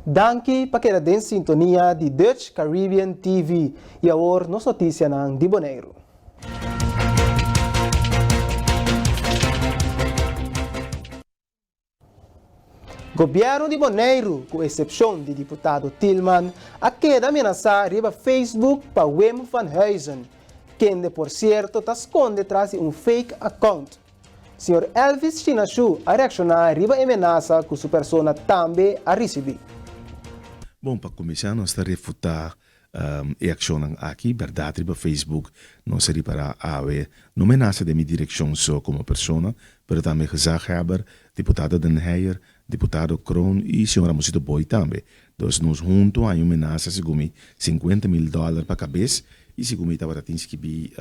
Danke para quedar em sintonia de Dutch Caribbean TV e agora nossa notícia ng de Bonaire. Governo de Bonaire, com exceção de deputado Tillman, a queda ameaçar riba Facebook para Wim van Huysen, quem de por certo está esconde atrás de fake account. Sr. Elvis Chinashu a reaccionar riba ameaça que sua persona também a receber. Bom, para começar, nós estamos a refutar a ação aqui, verdade, riba Facebook, não seria para a não ameaça de minha direção só como pessoa, mas também Gezaghebber, deputado Den Heijer, deputado Kroon e senhora Mosito Boy também. Então, nós juntos, há uma ameaça, segundo $50,000 para a cabeça, e segundo estava que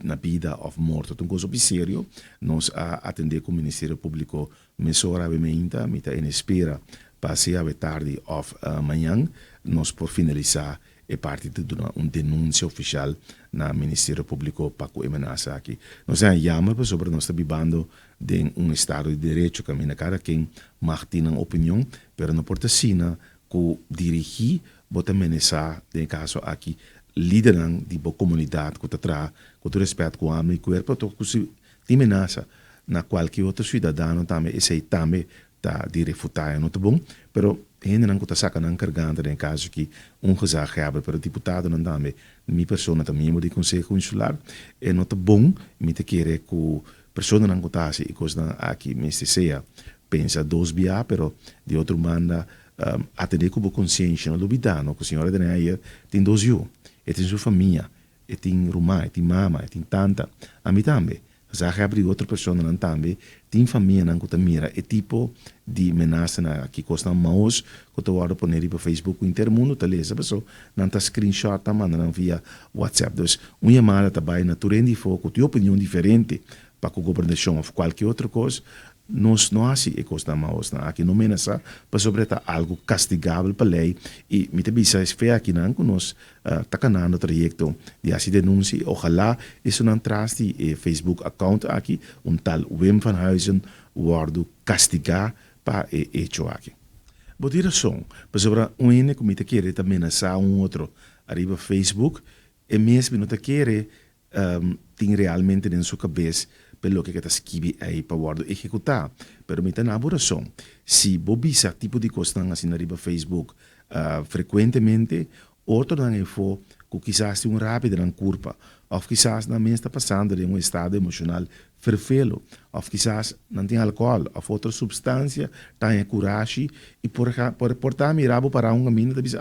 na vida ou morte. Então, coisa sério, nós atender com o Ministério Público, mesora bementa, mita em espera, passei a tarde ou amanhã, nós por finalizar é parte de uma denúncia oficial no Ministério Público para a ameaça aqui. Nós chamamos sobre nós vivendo de Estado de Direito, que cada quem tem uma opinião, mas não pode ser que dirigir, bota ameaçar, no caso aqui, lideran de boa comunidade, que está com respeito com a alma e corpo, que se ameaça na qualquer outro cidadão também, esse também está de refutar, não é bom, mas ainda não está sacando a garganta em caso que Gezaghebber, pero deputado não também, minha pessoa também de conselho insular, é não bom, me te querer que pessoa não está assim, e coisa aqui, me seja, pensa dois biá, pero de outro manda, atender com boa consciência, não duvidar, que a senhora de Neia tem dois eu, e tem sua família, e tem irmã, e tem mama, e tem tanta, a mim também. Gezaghebber e outra pessoa não também tem família não que mira é tipo de ameaça que custa maus que tu vai pôr para Facebook o intermundo tá lesa pessoa não tá screenshot tá mandando via WhatsApp então uma chamada tá vai na turende foco tua opinião diferente para a governação ou qualquer outra coisa nós não assim é custa maus na aqui não ameaça para sobretar algo castigável para lei e me te bisa é aqui não que nós tá canando trajeto de assim denúncia ojalá isso não traz de Facebook account aqui tal Wim van Huysen wordt castigar para hecho aqui. Por razão, para sobre um que me te quer ameaçar outro arriba Facebook e mesmo não te quer tem realmente em sua cabeça pelo que está escrito aí para o executar. Pero me tem a razão. Se bobisa tipo de coisa assim arriba Facebook frequentemente, outro não é for que quizás tem rápido na curva, ou quizás também está passando em estado emocional fervelo, ou quizás não tem álcool, ou outra substância, tem coragem, e por estar mirando para um caminho, diz,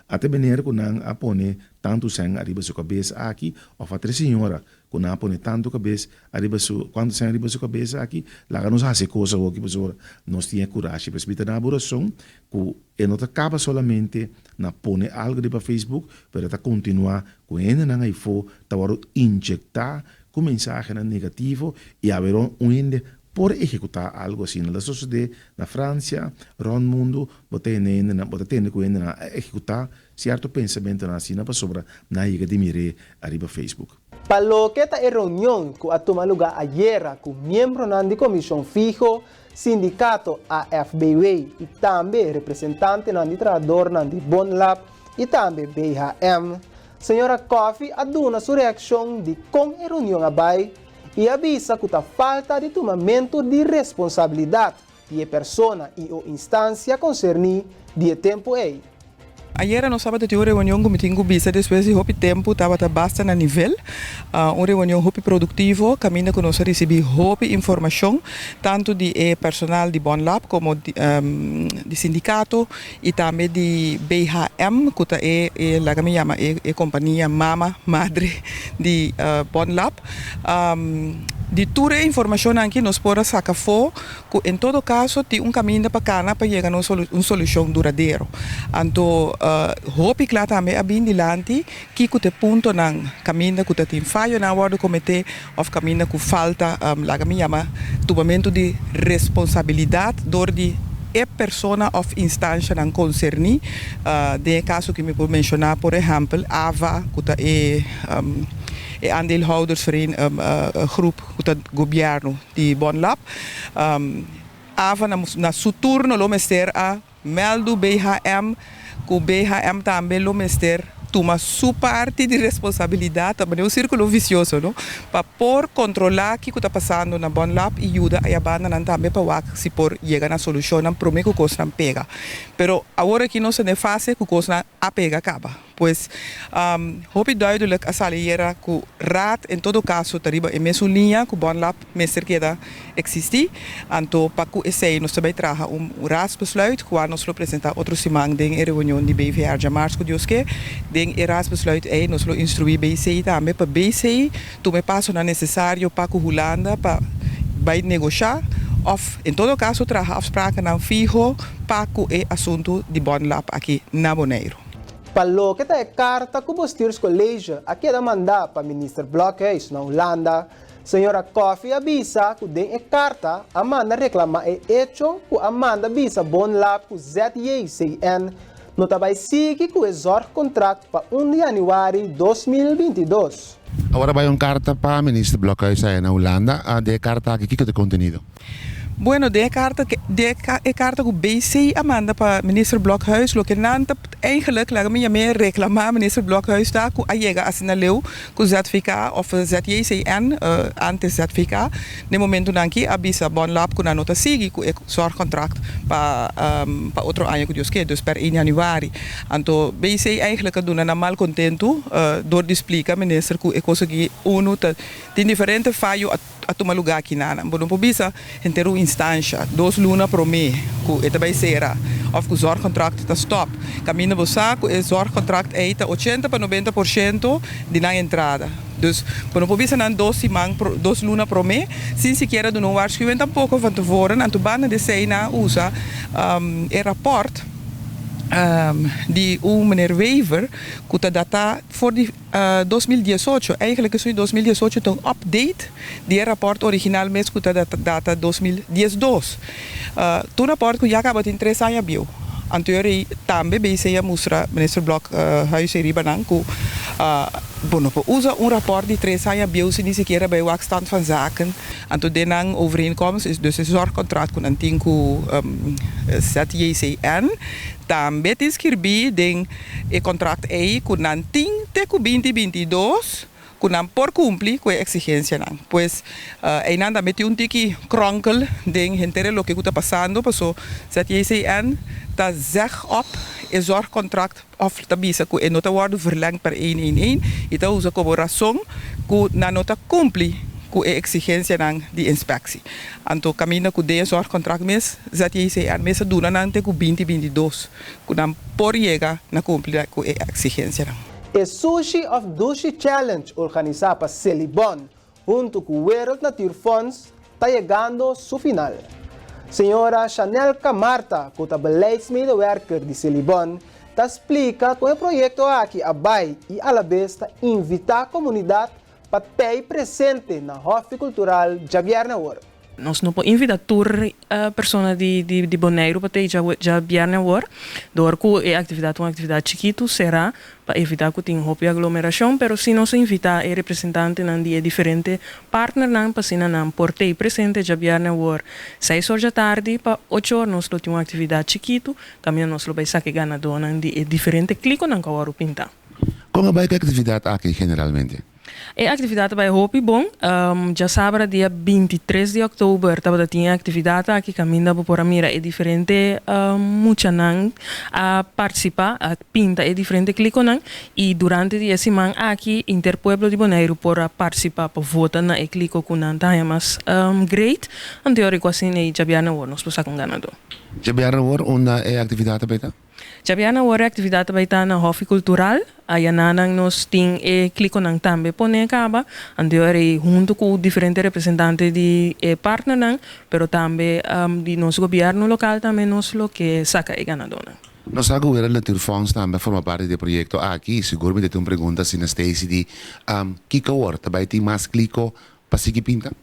até venir com não a pôr tanto sangue arriba sua cabeça aqui, ou outra senhora, com não pôr tanto cabeça arriba quando sangue arriba sua cabeça aqui, lá nos faz coisa que pessoa nós tinha coragem, mas me na aburação, que não acaba somente na pôr algo arriba Facebook, mas está continuar com ainda não aí for, tá injectar com mensagem negativo e haver ende por executar algo assim na sociedade na França, no mundo, botar tendo com na executar certo pensamento assim na sobre na iga de mire arriba Facebook. Palo que esta reunião que a tomar lugar ayer com membros da comissão fijo, sindicato AFBW e também representante do trabalhador de Bonlab e também BHM. Senhora Coffee aduna sua reação de com a reunião abai e avisa que a falta de tomamento de responsabilidade de pessoa e ou instância concernida de tempo aí. Ayer no sábado tive uma reunião com o Mitingo Bisa, depois de hopi tempo estava basta na nível, uma reunião hopi produtivo, caminho que nós recebi hopi informação, tanto de personal de Bonlab como de sindicato e também de BHM, que é lá que me chama é companhia madre de Bonlab. De toda a informação aqui nós podemos sacar fora que em todo caso tem caminho para cá para chegar a uma solução duradoura. Então, hope que lá também é bem dilante que o ponto não caminho que tem falha na hora do comitê ou caminho que falta lá que me chama tomamento de responsabilidade dor de pessoa ou instância não concerni de caso que me pode mencionar por exemplo AVA que é aandeelhoudersvereniging groep do governo de Bonlab. AVA na seu turno lo mester a meldo BHM, que o BHM também lo mester toma sua parte de responsabilidade, também é um círculo vicioso, não? Para por controlar o que está passando na Bon Lab e ajuda a banda também para se por chegar na solução, não promete que o coisa não pega. Pero agora que não se é fácil, que o coisa a pega acaba. Pois, hoop duidelijk a saliera que o raad em todo caso tariba é mesmo linha que o Bon Lab mestre que existe, então para que esse nós também traga raadsbesluit, que nós lo apresentar outro semana em reunião de BVR de março que Deus quer. Den raadsbesluit nós lo instruí BCI também para BCI, tu me passo na necessário para que Holanda para vai negociar, of em todo caso traga afspraken na fijo para que é assunto de Bon Lab aqui na Bonaire. Palo que é carta que o Bestuurs College aqui é mandar para o ministro Blokhuis na Holanda. Senhora Kofi avisa que den carta Amanda reclama hecho que Amanda avisa Bon Lab que ZJCN não vai seguir com o contrato para 1 de janeiro de 2022. Agora vai carta para o ministro Blokhuis na Holanda. De carta aqui que é o conteúdo? Bueno, de carta que o BC Amanda para minister Blokhuis, lo que nanta eigenlijk laat me meer reclamar minister Blokhuis daar que ayega assinaleu que ZVK of ZJCN antes ZVK no momento nanki abisa Bon Lab que na nota sigi que zorgcontract para outro ano que Deus quer, dus per 1 januari. Anto BC eigenlijk doen na mal contento door de explica minister que é coisa que uno tem diferente fallo a tomar lugar aqui na. Bom, não bisa inteiro instância, 2 lunas por mês, que é também será, of que o zorgcontract está stop. Caminho você que o zorgcontract é 80 para 90% de na entrada. Dus, quando não bisa nan 2 lunas por mês, sem sequer do não waarschuwen tampouco van tevoren, en toen bana de cena usa rapport die meneer Wever, que data voor die 2018. Eigenlijk is in 2018 een update die rapport original mesmo que data 2012. Toen rapport que já acaba em 3 anos bio. Anterior também BCA mostra minister Blokhuis Ribanan que usa rapport die 3 anos bio se nem sequer bij stand van zaken. En toen denang overeenkomst is dus een zorgcontract com antigo ZJCN. Também tem escrevi den contrato aí com nanting te com 2022 com nan por cumprir com a exigência nan. Pois ainda meti tiki kronkel den hentere lo que está passando, passou ZJCN tá zeg op e zorgcontract of tabisa que nota worden verlengd per 111 e tá usa como razão que na nota cumprir com a exigência de inspecção. Então, caminho com o zorgcontract mes, ZJCN mesa duna nante com 2022, que não por chegar na cumprir com a exigência. O Sushi of Dushi Challenge, organizado por Celibon, junto com o World Nature Funds, está chegando ao seu final. Senhora Chanel Camarta, que é beleidsmedewerker de Celibon, explica que o projeto aqui abai e a la vez invita a comunidade para estar presente na Hof Cultural Javier Nawar. Nós não podemos invitar pessoas de Bonaire para ter Javier Nawar, door que a atividade uma atividade chiquita será para evitar que tenha uma aglomeração, mas se nós invitar a representante de diferentes partners para se não por ter presente Javier Nawar 6 horas da tarde para 8 horas nós temos uma atividade chiquita, também nós vamos sacar ganador de diferentes clicos na que pintar. Como é a atividade aqui generalmente? A atividade vai Hopi bom. Já sábado, dia 23 de outubro, estava tinha atividade aqui caminha por a mira é diferente muchanan a participar, a pinta é diferente cliconan e durante a semana aqui Interpueblo de Bonaire por participar para votar na clico com nanta é mais great. Anterior quase nem Javier Nawar nós passar com ganador. Javier Nawar uma atividade beita? Javier Nawar atividade beita na Hof Cultural. Aí nós temos clico nang também pone acaba anterior junto com diferentes representantes de partner pero também de nosso governo local também nós lo que saca e ganador. Nós agora o Nature Funds também forma parte do projeto aqui. Seguramente tem uma pergunta se na Stacy de Kiko War também tem mais clico para seguir pinta?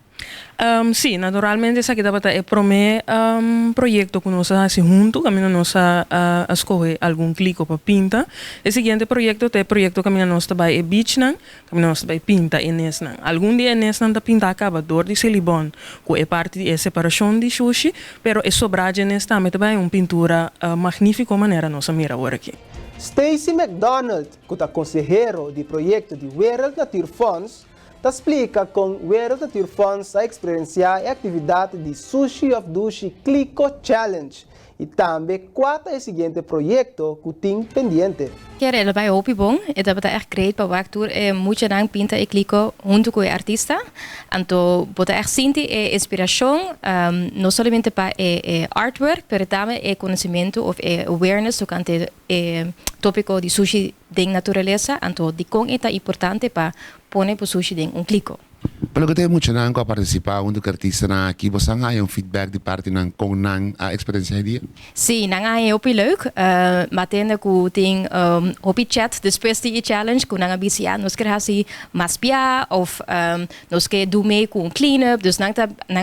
Sí, naturalmente essa aqui é prome projeto que nós assim junto, caminho nós a escolher algum clico para pinta. O seguinte projeto é projeto caminho nós vai e beach nan, caminho nós vai pinta e nes nan. Algum dia nes nan da pinta acaba dor de Silibon, que é parte de separação de sushi, pero é sobragem nes também uma pintura magnífica maneira nós mira agora aqui. Stacy McDonald, que é conselheiro do projeto de World Nature Funds, explica com World Nature Funds a experienciar a atividade de Sushi of Dushi Clico Challenge e também qual é o seguinte projeto que tem pendente. Quero ela vai hopi bom, e dat é echt great para actor é muito lang pinta e clico junto com o artista, então bota echt sinti é inspiração, não somente para artwork, mas também é conhecimento ou awareness sobre o tópico de sushi de natureza, então de como é importante para pôr o sushi em clico. Pelo que tem muito nang ko participar um do artista na aqui, você há feedback de parte nang com nang a experiência dia? Sim, nang é hopi leuk, mas tem que tem hopi chat depois de challenge, que nang abisia nos quer assim mais pia of nos quer do meio com clean up, dus nang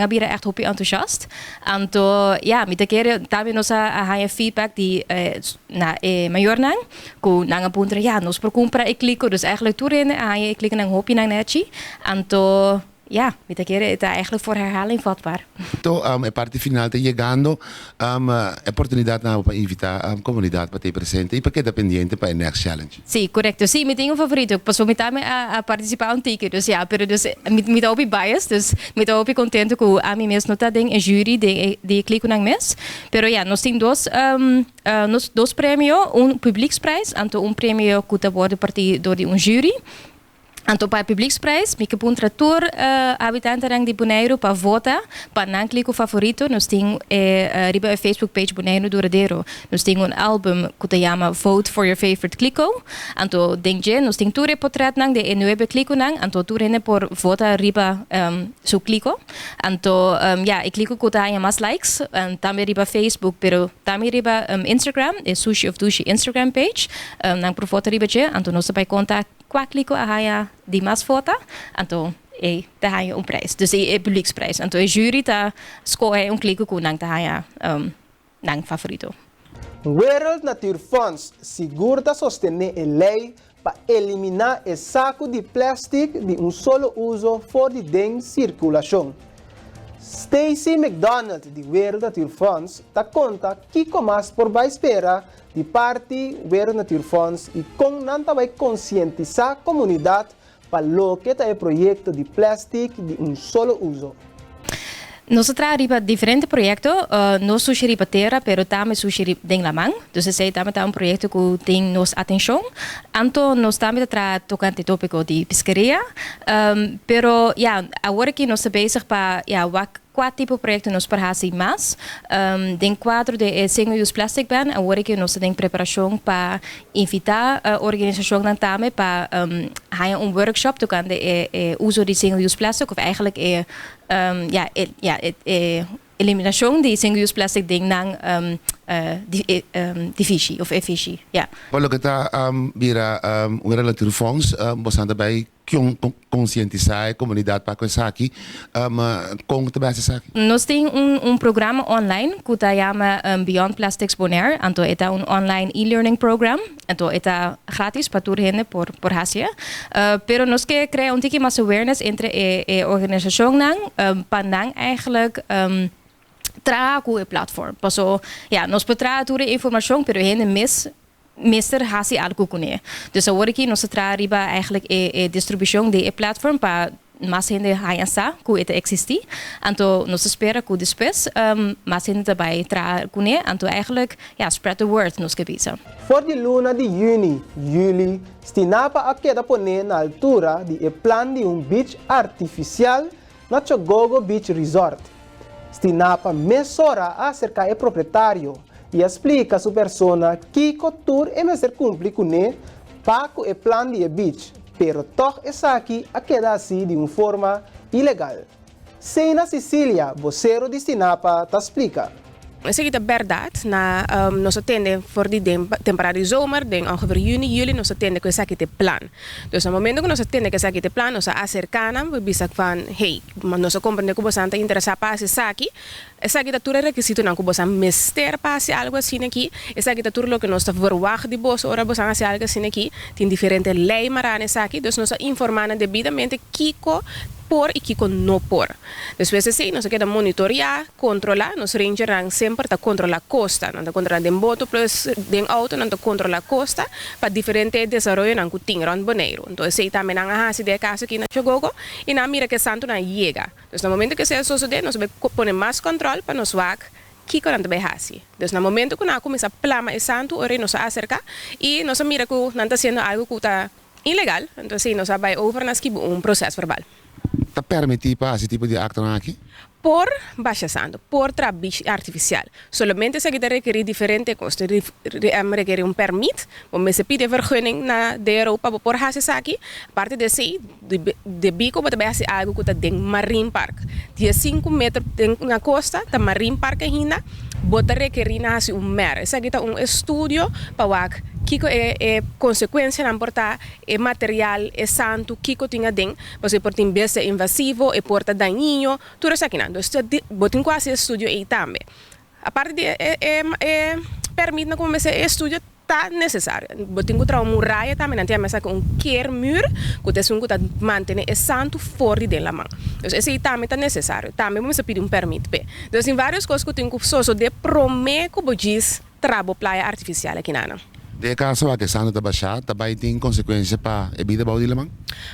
abira echt hopi enthousiast. Então, ja, met keer também nos a feedback de na maior nang, que nang apunta ja, nos por comprar e clico, dus eigenlijk toerennen a clico nang hopi nang netji, então ja, met keer het eigenlijk voor herhaling vatbaar. Então, a parte final está chegando, a oportunidade para invitar a comunidade para ter presente e para que dependente para o next challenge. Sim, correto. Sim, eu tenho um favorito. Passou me também a participar um ticket, dus ja, pero dus me dá opi bias, dus me dá opi contento que a mim mesmo está em jury de clico nang mes. Pero ja, nós temos dois prêmios, publieksprijs, então prêmio que está worden door de jury. Então, para a publieksprijs, ik heb een trator habitanten de Bonaire para votar, para não clicar o favorito, nós temos riba a Facebook page Bonaire Duradeiro. Nós temos álbum que se chama Vote for Your Favorite Clico. Então, dengue, nós temos tudo portret nang de 9 clico nang, então tudo é por votar riba su clico. Então, ja, ik clico que tenha mais likes, também riba Facebook, pero também riba Instagram, é Sushi of Dushi Instagram page, nang por votar riba je, então nós vai contar qua clico a die mais foto, então daar ga je prijs. Dus é publieksprijs. Então a jury tá escolhe clico com nang nang favorito. World Nature Funds segura sostener a lei para eliminar o saco de plástico de solo uso fora de circulação. Stacy McDonald de World Nature Funds conta que mais por vai esperar de parte World Nature Funds e com nanta vai conscientizar a comunidade para o que é o projeto de plástico de solo uso. Nós trabalhamos diferentes projetos, não sushi para terra, mas também sushi em Lamang. Dus esse também é projeto que tem nossa atenção. Então, nós também tocando o tópico de pescaria. Pero, ja, agora que nós estamos bezig para, ja, qual tipo de projeto nós paramos mais. Dentro quadro de single use plastic ban, agora que nós temos preparação para invitar a organização também para workshop tocando o uso de single use plastic, ou eigenlijk eliminação de single use plastic ding nang divisie of efficiëntie. Ja. Pelo que está vira World Nature Funds, você também conscientizar a comunidade para com isso aqui, com também isso aqui. Nós temos programa online que se chama Beyond Plastics Bonaire. Então é online e-learning program. Então é gratis para toda gente por Asia. Pero nós queremos criar tique mais awareness entre a organização para eigenlijk trago a platform. Paso, ja, nós podemos toda a informação, pero gente meester hasi algo com ele. Dus agora que nós trabalhamos eigenlijk a distribuição de platform para mais gente hayansa que это existe. Então nós espera que depois mais gente vai trabalhar com ele. Então eigenlijk ja, spread the word nos gebieden. For de luna de juli, Stinapa a queda poner na altura de plan de beach artificial na Chogogo Beach Resort. Stinapa mesora acerca do proprietário e explica a sua persona que couture é mesmo cumprir com ele para o plano de beach, pero toch essa aqui a queda assim de forma ilegal. Seina Cecília, voceiro de Stinapa, te explica. Essa é a verdade. Nós atendemos por de temporada de zomer, de ongeveer juni, juli, nós atendemos com esse aqui de plan. Então, no momento que nós atendemos com esse aqui de plan, nós acercamos, bisa van, hey, nós compreendemos que você está interessado para esse aqui. Essa aqui é tudo requisito não que você mister para fazer algo assim aqui. Essa aqui é tudo que nós está verwacht de você, ora você fazer algo assim aqui. Tem diferentes leis para essa aqui, então nós informando devidamente kiko por e kiko não por. Depois assim, nós queremos monitorear, controlar, nós ranger sempre está controlar a costa, não está controlar de moto plus de auto, não está controlar a costa para diferentes desenvolvimento não que tem rond Bonaire. Então assim também não há de caso aqui na Chogogo e na mira que santo não chega. Então no momento que se sucede, nós vamos pôr mais controle para nós vac kiko não vai assim. Então no momento que nós começa a plama e santo, ora nós acerca e nós mira que não está sendo algo que está ilegal, então assim nós vai over nas que processo verbal. Está permitido para esse tipo de acto aqui? Por baixa santo, por trabalho artificial. Solamente se que requer diferentes costas, requer permit, mas se pede vergunning na de Europa por fazer isso aqui. Parte de si, de bico, você vai fazer algo que está dentro Marine Park. De 5 metros na costa, da Marine Park ainda, você requer mer. Isso aqui é estudo para kiko é consequência não portar é material é santo kiko tinha den você por tem besta invasivo e porta daninho tudo isso aqui não então botin quase estudo aí também a parte de permite na começar estudo tá necessário botin que trauma muralha também não tem mais com quer mur que tem que tá manter é santo fora de la mão então esse também tá necessário também vamos pedir permit pe então em várias coisas que tem que só de prometer que bodis trabalho playa artificial aqui não. De caso a que santo está baixado, também tem consequência para a vida de lamang?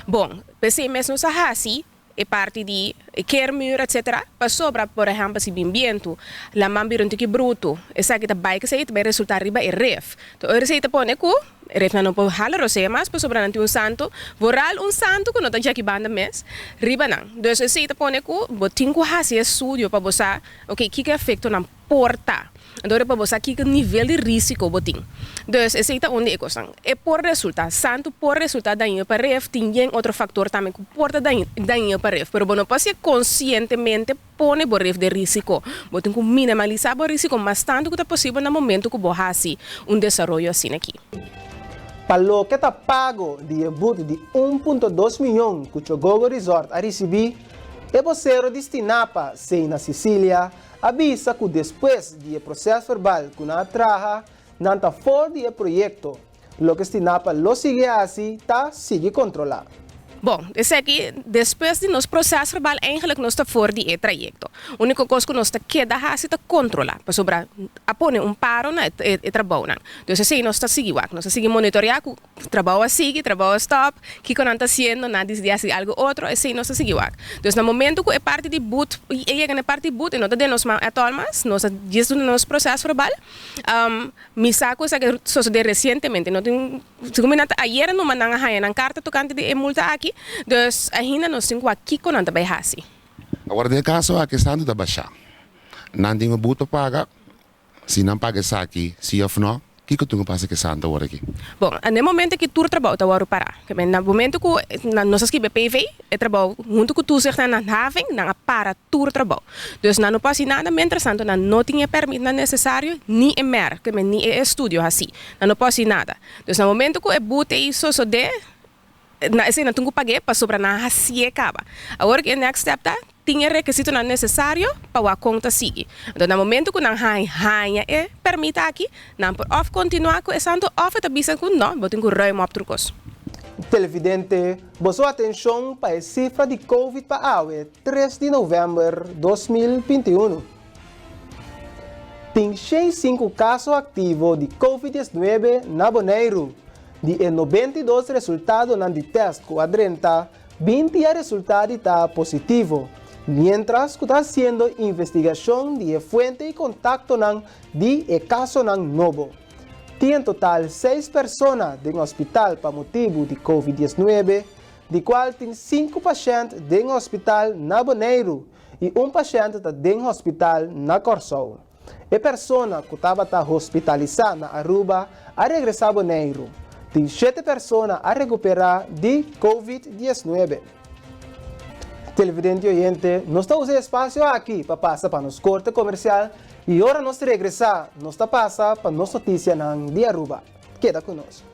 Bom, pensei mesmo sa hasi, e parte de kermur, etc. Para sobra, por exemplo, se bem viento, la mambiron tiki bruto, essa que tá bike se vai resultar riba e ref. Então, receita pone ku, ref não pode halar você mas para sobra não santo, voral santo que não tá já que banda mes, riba não. Então, receita pone ku, botin ku hasi estudio para você, ok, que efeito na porta. Então, para você aqui que nível de risco botin. Então, esse é onde é questão. É por resultado, santo por resultado daño para ref, tem outro fator também que porta daño para ref, pero não pode ser conscientemente pone por ref de risco. Botin que minimalizar o risco mas tanto que é possível no momento que você hasi desenvolvimento assim aqui. Para o que está pago de debut de 1,2 milhão que o Chogogo Resort a receber, é você destinar para ser na Sicília, avisa que depois do processo verbal que não traga, não está fora do projeto, o que está para lo sigue assim, está sigue controlar. Bom, esse aqui, depois de nosso processo verbal, eigenlijk nós está fora do trajecto. A única coisa que nós está queda assim está controlar, para sobrar, a pôr paro na trabalho. Então, assim, nós está seguindo, nós está seguindo monitorear, trabalho sigue, trabalho stop, que não está sendo, nada de algo outro, assim, nós está seguindo. Então, no momento que é parte de boot, e é parte de boot, nós está dando nós atolmas, nós está dizendo nosso processo verbal, me saco essa que sucedeu recentemente, não tem, se como ayer não mandam a carta tocante de multa aqui. Dus ainda nós temos aqui com a também assim. Agora, de caso a questão da baixa, não tem o buto paga, se não paga isso aqui, se ou não, o que tu não passa que santo agora aqui? Bom, no momento que tu trabalha, tu vai parar. No momento que nós escreve PV, é trabalho junto com tu se está na haven, não para tu trabalho. Dus não passa nada, mientras tanto não tinha permitido necessário nem é mer, que nem é estúdio assim, não passa nada. Dus no momento que é buto isso só de assim, não tenho que pagar para sobrar na assim acaba. Agora que o next step tá, tinha requisito não necessário para a conta seguir. Então, no momento que não há permite aqui, não pode off continuar com esse santo off está bisa com não, vou ter que ruim op trucos. Televidente, boa atenção para a cifra de Covid para a 3 de novembro de 2021. Tem 65 casos ativos de Covid-19 na Bonaire. De 92 resultados de teste com a 30, 20 resultados estão positivos, mientras que está haciendo investigação de fuente e contacto de caso novo. Tem em total 6 pessoas no hospital para motivo de Covid-19, de qual tem 5 pacientes no hospital na Bonaire e um paciente no hospital na Corsol. A pessoa que estava hospitalizada na Aruba a regressar a Bonaire. Tem 7 pessoas a recuperar de Covid-19. Televidente oyente, nós estamos usando espaço aqui para passar para nos corte comercial e agora nós regressar, nós está passar para nossa notícia na de Aruba. Queda conosco.